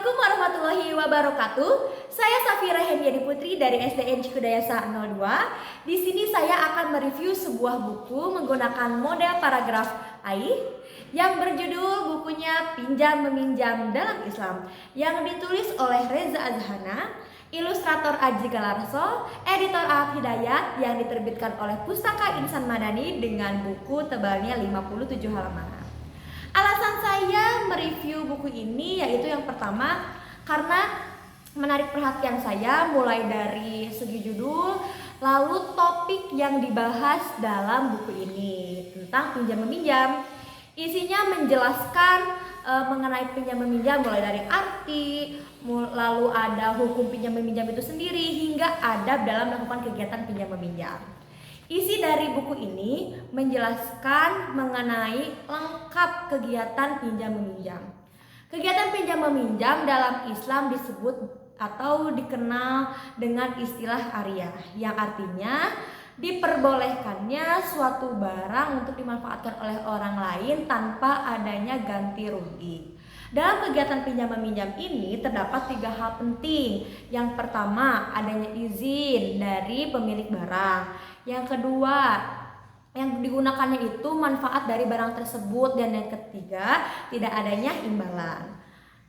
Assalamualaikum warahmatullahi wabarakatuh. Saya Safira Hendiani Putri dari SDN Cikudayasa 02. Di sini saya akan mereview sebuah buku menggunakan model paragraf AI yang berjudul bukunya Pinjam Meminjam dalam Islam yang ditulis oleh Reza Azhana, ilustrator Aji Galarso, editor Ahad Hidayat yang diterbitkan oleh Pustaka Insan Madani dengan buku tebalnya 57 halaman. Alasan saya mereview buku ini yaitu yang pertama karena menarik perhatian saya mulai dari segi judul, lalu topik yang dibahas dalam buku ini tentang pinjam meminjam. Isinya menjelaskan mengenai pinjam meminjam mulai dari arti, lalu ada hukum pinjam meminjam itu sendiri hingga adab dalam melakukan kegiatan pinjam meminjam. Isi dari buku ini menjelaskan mengenai lengkap kegiatan pinjam meminjam. Kegiatan pinjam meminjam dalam Islam disebut atau dikenal dengan istilah ariyah, yang artinya diperbolehkannya suatu barang untuk dimanfaatkan oleh orang lain tanpa adanya ganti rugi. Dalam kegiatan pinjam meminjam ini terdapat 3 hal penting. Yang pertama, adanya izin dari pemilik barang. Yang kedua, yang digunakannya itu manfaat dari barang tersebut. Dan yang ketiga, tidak adanya imbalan.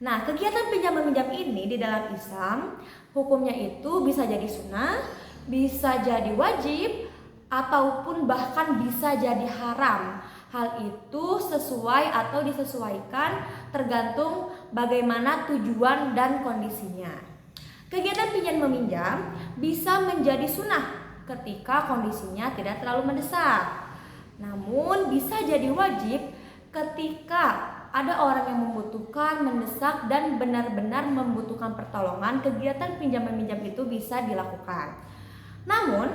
Nah, kegiatan pinjam meminjam ini di dalam Islam hukumnya itu bisa jadi sunnah, bisa jadi wajib, ataupun bahkan bisa jadi haram. Hal itu sesuai atau disesuaikan tergantung bagaimana tujuan dan kondisinya. Kegiatan pinjam meminjam bisa menjadi sunnah ketika kondisinya tidak terlalu mendesak. Namun bisa jadi wajib ketika ada orang yang membutuhkan, mendesak, dan benar-benar membutuhkan pertolongan. Kegiatan pinjam meminjam itu bisa dilakukan. Namun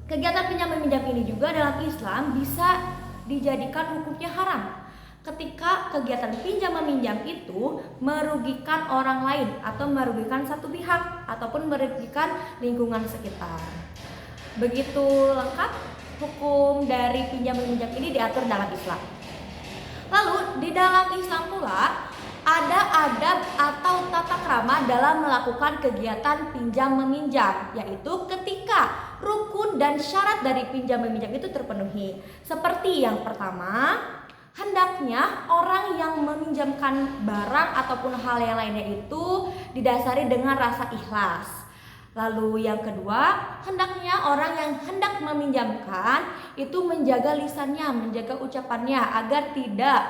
kegiatan pinjam meminjam ini juga dalam Islam bisa dijadikan hukumnya haram ketika kegiatan pinjam meminjam itu merugikan orang lain atau merugikan satu pihak ataupun merugikan lingkungan sekitar. Begitu lengkap hukum dari pinjam meminjam ini diatur dalam Islam. Lalu di dalam Islam pula ada adab atau tata krama dalam melakukan kegiatan pinjam meminjam, yaitu ketika rukun dan syarat dari pinjam meminjam itu terpenuhi. Seperti yang pertama, hendaknya orang yang meminjamkan barang ataupun hal yang lainnya itu didasari dengan rasa ikhlas. Lalu yang kedua, hendaknya orang yang hendak meminjamkan itu menjaga lisannya, menjaga ucapannya agar tidak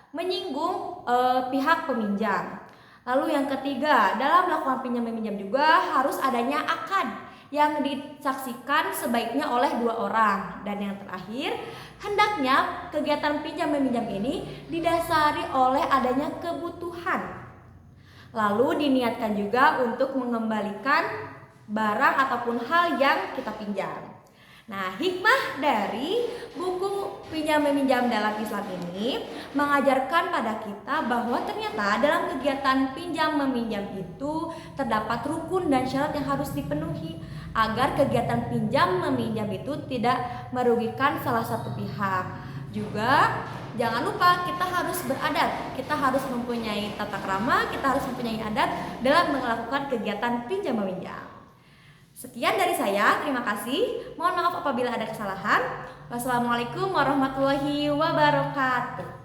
menyinggung pihak peminjam. Lalu yang ketiga, dalam melakukan pinjam meminjam juga harus adanya akad yang disaksikan sebaiknya oleh 2 orang. Dan yang terakhir, hendaknya kegiatan pinjam meminjam ini didasari oleh adanya kebutuhan. Lalu diniatkan juga untuk mengembalikan barang ataupun hal yang kita pinjam. Nah, hikmah dari buku pinjam meminjam dalam Islam ini mengajarkan pada kita bahwa ternyata dalam kegiatan pinjam meminjam itu terdapat rukun dan syarat yang harus dipenuhi agar kegiatan pinjam meminjam itu tidak merugikan salah satu pihak. Juga jangan lupa kita harus beradab, kita harus mempunyai tata krama, kita harus mempunyai adab dalam melakukan kegiatan pinjam meminjam. Sekian dari saya, terima kasih. Mohon maaf apabila ada kesalahan. Wassalamualaikum warahmatullahi wabarakatuh.